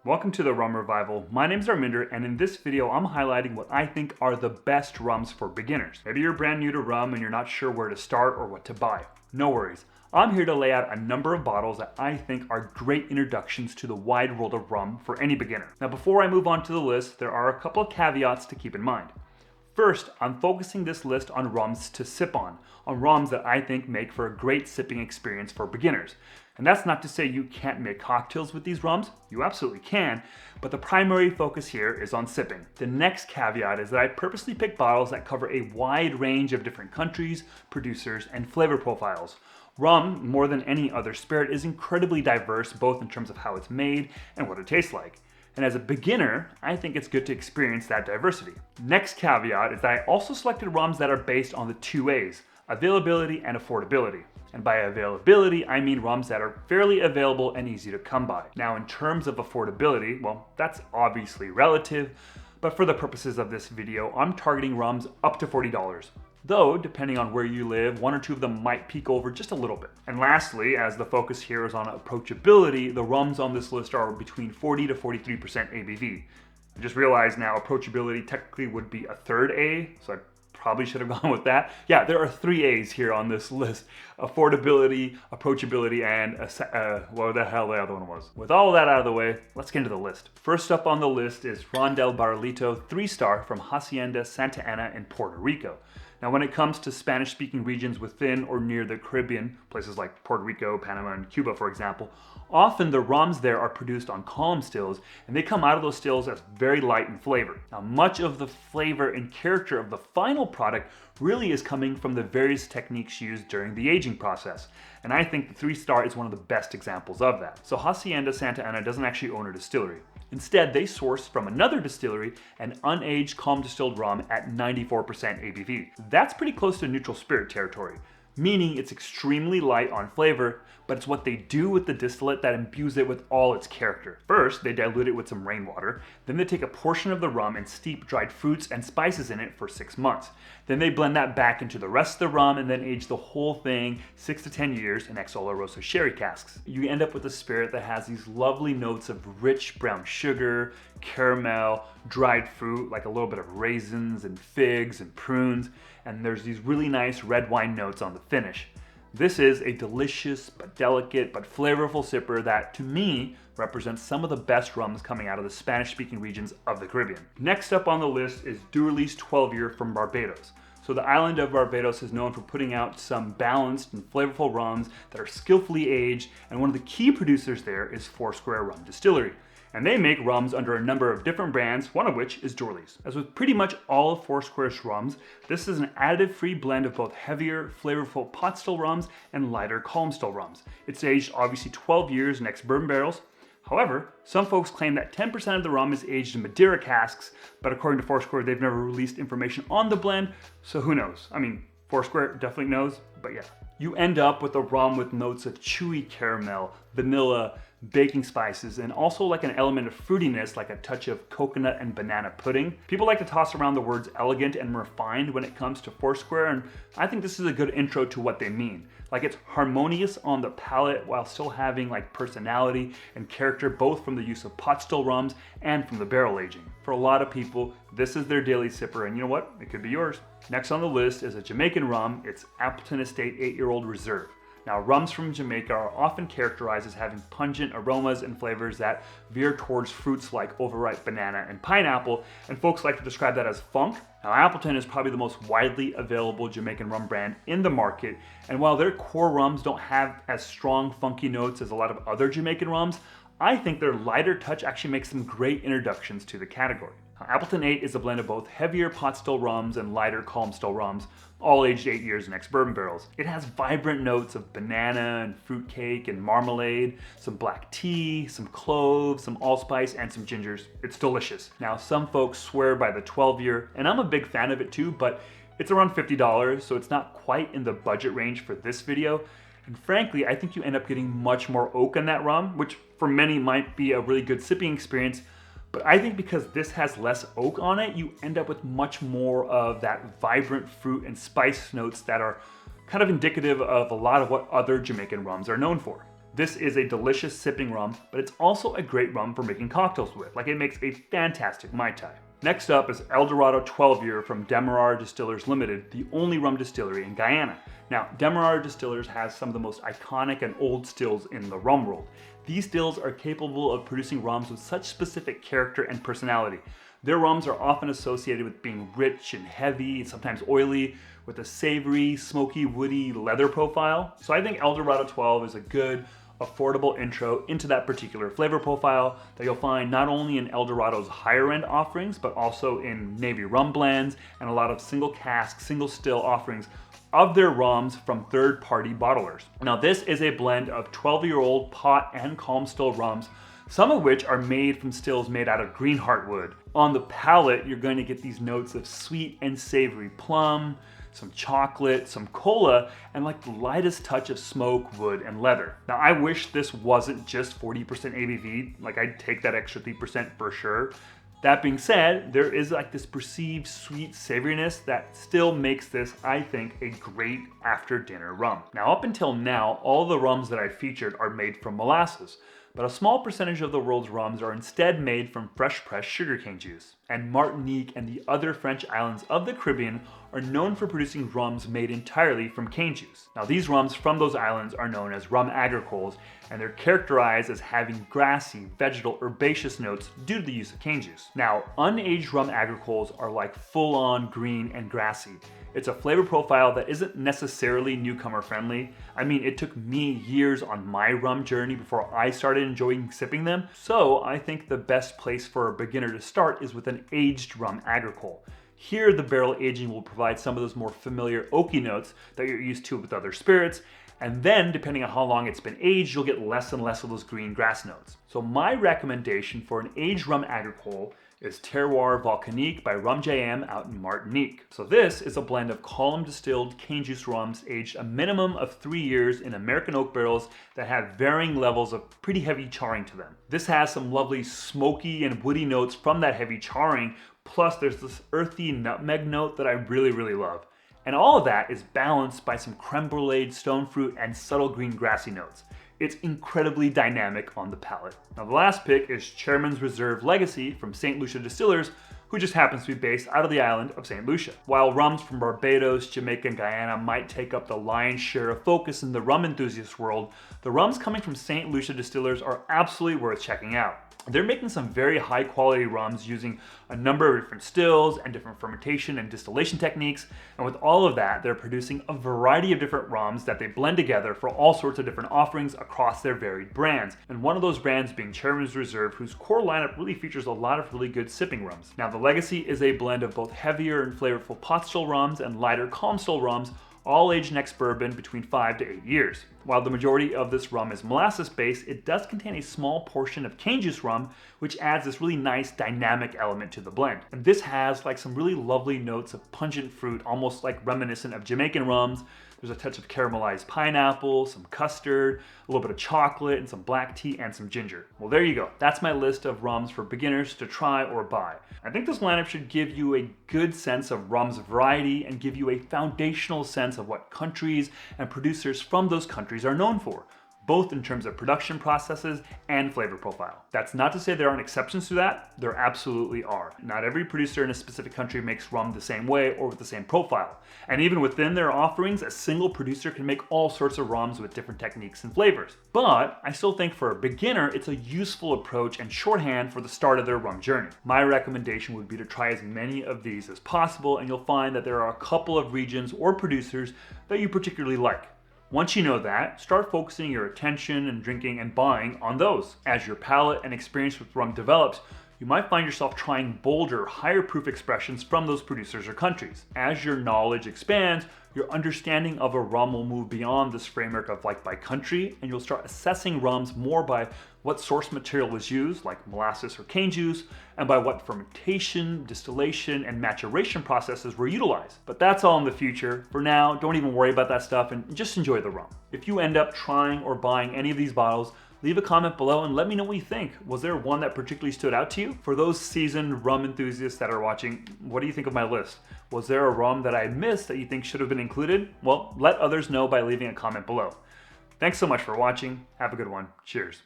Welcome to the Rum Revival. My name is Arminder, and in this video I'm highlighting what I think are the best rums for beginners. Maybe you're brand new to rum and you're not sure where to start or what to buy. No worries. I'm here to lay out a number of bottles that I think are great introductions to the wide world of rum for any beginner. Now before I move on to the list, there are a couple of caveats to keep in mind. First, I'm focusing this list on rums to sip on rums that I think make for a great sipping experience for beginners. And that's not to say you can't make cocktails with these rums, you absolutely can, but the primary focus here is on sipping. The next caveat is that I purposely pick bottles that cover a wide range of different countries, producers, and flavor profiles. Rum, more than any other spirit, is incredibly diverse both in terms of how it's made and what it tastes like. And as a beginner, I think it's good to experience that diversity. Next caveat is that I also selected rums that are based on the two A's, availability and affordability. And by availability, I mean rums that are fairly available and easy to come by. Now, in terms of affordability, well, that's obviously relative, but for the purposes of this video, I'm targeting rums up to $40. Though, depending on where you live, one or two of them might peak over just a little bit. And lastly, as the focus here is on approachability, the rums on this list are between 40 to 43% ABV. I just realized now approachability technically would be a third A, so I probably should have gone with that. Yeah, there are three A's here on this list. Affordability, approachability, and what the hell the other one was. With all of that out of the way, let's get into the list. First up on the list is Rondel Barrilito 3-star from Hacienda Santa Ana in Puerto Rico. Now, when it comes to Spanish-speaking regions within or near the Caribbean, places like Puerto Rico, Panama, and Cuba, for example, often the rums there are produced on column stills, and they come out of those stills as very light in flavor. Now, much of the flavor and character of the final product really is coming from the various techniques used during the aging process. And I think the 3-star is one of the best examples of that. So Hacienda Santa Ana doesn't actually own a distillery. Instead, they source from another distillery an unaged calm distilled rum at 94% ABV. That's pretty close to neutral spirit territory, meaning it's extremely light on flavor, but it's what they do with the distillate that imbues it with all its character. First, they dilute it with some rainwater, then they take a portion of the rum and steep dried fruits and spices in it for 6 months. Then they blend that back into the rest of the rum and then age the whole thing 6 to 10 years in ex oloroso sherry casks. You end up with a spirit that has these lovely notes of rich brown sugar, caramel, dried fruit, like a little bit of raisins and figs and prunes, and there's these really nice red wine notes on the finish. This is a delicious but delicate but flavorful sipper that, to me, represents some of the best rums coming out of the Spanish-speaking regions of the Caribbean. Next up on the list is Durlease 12-year from Barbados. So the island of Barbados is known for putting out some balanced and flavorful rums that are skillfully aged, and one of the key producers there is Foursquare Rum Distillery. And they make rums under a number of different brands, one of which is Durlease. As with pretty much all of Foursquare's rums, this is an additive-free blend of both heavier, flavorful pot still rums and lighter column still rums. It's aged obviously 12 years in ex-bourbon barrels. However, some folks claim that 10% of the rum is aged in Madeira casks, but according to Foursquare, they've never released information on the blend, so who knows? I mean, Foursquare definitely knows, but yeah. You end up with a rum with notes of chewy caramel, vanilla, baking spices, and also like an element of fruitiness, like a touch of coconut and banana pudding. People like to toss around the words elegant and refined when it comes to Foursquare, and I think this is a good intro to what they mean. Like, it's harmonious on the palate while still having like personality and character, both from the use of pot still rums and from the barrel aging. For a lot of people, this is their daily sipper, and you know what? It could be yours. Next on the list is a Jamaican rum. It's Appleton Estate 8-year-old Reserve. Now, rums from Jamaica are often characterized as having pungent aromas and flavors that veer towards fruits like overripe banana and pineapple, and folks like to describe that as funk. Now, Appleton is probably the most widely available Jamaican rum brand in the market, and while their core rums don't have as strong funky notes as a lot of other Jamaican rums, I think their lighter touch actually makes them great introductions to the category. Appleton 8 is a blend of both heavier pot still rums and lighter column still rums, all aged 8 years in ex-bourbon barrels. It has vibrant notes of banana and fruitcake and marmalade, some black tea, some cloves, some allspice, and some gingers. It's delicious. Now, some folks swear by the 12-year, and I'm a big fan of it too, but it's around $50, so it's not quite in the budget range for this video. And frankly, I think you end up getting much more oak in that rum, which for many might be a really good sipping experience. But I think because this has less oak on it, you end up with much more of that vibrant fruit and spice notes that are kind of indicative of a lot of what other Jamaican rums are known for. This is a delicious sipping rum, but it's also a great rum for making cocktails with. Like, it makes a fantastic Mai Tai. Next up is Eldorado 12 Year from Demerara Distillers Limited, the only rum distillery in Guyana. Now, Demerara Distillers has some of the most iconic and old stills in the rum world. These stills are capable of producing rums with such specific character and personality. Their rums are often associated with being rich and heavy, and sometimes oily, with a savory, smoky, woody leather profile. So I think Eldorado 12 is a good, affordable intro into that particular flavor profile that you'll find not only in Eldorado's higher end offerings, but also in Navy rum blends and a lot of single cask, single still offerings of their rums from third-party bottlers. Now, this is a blend of 12-year-old pot and calm still rums, some of which are made from stills made out of green heartwood. On the palate, you're going to get these notes of sweet and savory plum, some chocolate, some cola, and like the lightest touch of smoke, wood, and leather. Now, I wish this wasn't just 40% ABV. Like, I'd take that extra 3% for sure. That being said, there is like this perceived sweet savoriness that still makes this, I think, a great after dinner rum. Now, up until now, all the rums that I featured are made from molasses, but a small percentage of the world's rums are instead made from fresh pressed sugarcane juice. And Martinique and the other French islands of the Caribbean are known for producing rums made entirely from cane juice. Now, these rums from those islands are known as rum agricoles, and they're characterized as having grassy, vegetal, herbaceous notes due to the use of cane juice. Now, unaged rum agricoles are like full-on green and grassy. It's a flavor profile that isn't necessarily newcomer friendly. I mean, it took me years on my rum journey before I started enjoying sipping them, so I think the best place for a beginner to start is with an aged rum agricole. Here, the barrel aging will provide some of those more familiar oaky notes that you're used to with other spirits, and then, depending on how long it's been aged, you'll get less and less of those green grass notes. So my recommendation for an aged rum agricole is Terroir Volcanique by Rum JM out in Martinique. So this is a blend of column distilled cane juice rums aged a minimum of 3 years in American oak barrels that have varying levels of pretty heavy charring to them. This has some lovely smoky and woody notes from that heavy charring, plus there's this earthy nutmeg note that I really love. And all of that is balanced by some creme brulee, stone fruit, and subtle green grassy notes. It's incredibly dynamic on the palate. Now, the last pick is Chairman's Reserve Legacy from St. Lucia Distillers, who just happens to be based out of the island of St. Lucia. While rums from Barbados, Jamaica, and Guyana might take up the lion's share of focus in the rum enthusiast world, the rums coming from St. Lucia Distillers are absolutely worth checking out. They're making some very high quality rums using a number of different stills and different fermentation and distillation techniques. And with all of that, they're producing a variety of different rums that they blend together for all sorts of different offerings across their varied brands. And one of those brands being Chairman's Reserve, whose core lineup really features a lot of really good sipping rums. Now, the Legacy is a blend of both heavier and flavorful pot still rums and lighter calm still rums, all aged in ex-bourbon between 5 to 8 years. While the majority of this rum is molasses-based, it does contain a small portion of cane juice rum, which adds this really nice dynamic element to the blend. And this has like some really lovely notes of pungent fruit, almost like reminiscent of Jamaican rums. There's a touch of caramelized pineapple, some custard, a little bit of chocolate, and some black tea, and some ginger. Well, there you go. That's my list of rums for beginners to try or buy. I think this lineup should give you a good sense of rum's variety and give you a foundational sense of what countries and producers from those countries are known for, both in terms of production processes and flavor profile. That's not to say there aren't exceptions to that. There absolutely are. Not every producer in a specific country makes rum the same way or with the same profile. And even within their offerings, a single producer can make all sorts of rums with different techniques and flavors. But I still think for a beginner, it's a useful approach and shorthand for the start of their rum journey. My recommendation would be to try as many of these as possible, and you'll find that there are a couple of regions or producers that you particularly like. Once you know that, start focusing your attention and drinking and buying on those. As your palate and experience with rum develops, you might find yourself trying bolder, higher proof expressions from those producers or countries. As your knowledge expands, your understanding of a rum will move beyond this framework of like by country, and you'll start assessing rums more by what source material was used, like molasses or cane juice, and by what fermentation, distillation, and maturation processes were utilized. But that's all in the future. For now, don't even worry about that stuff and just enjoy the rum. If you end up trying or buying any of these bottles, leave a comment below and let me know what you think. Was there one that particularly stood out to you? For those seasoned rum enthusiasts that are watching, what do you think of my list? Was there a rum that I missed that you think should have been included? Well, let others know by leaving a comment below. Thanks so much for watching. Have a good one. Cheers.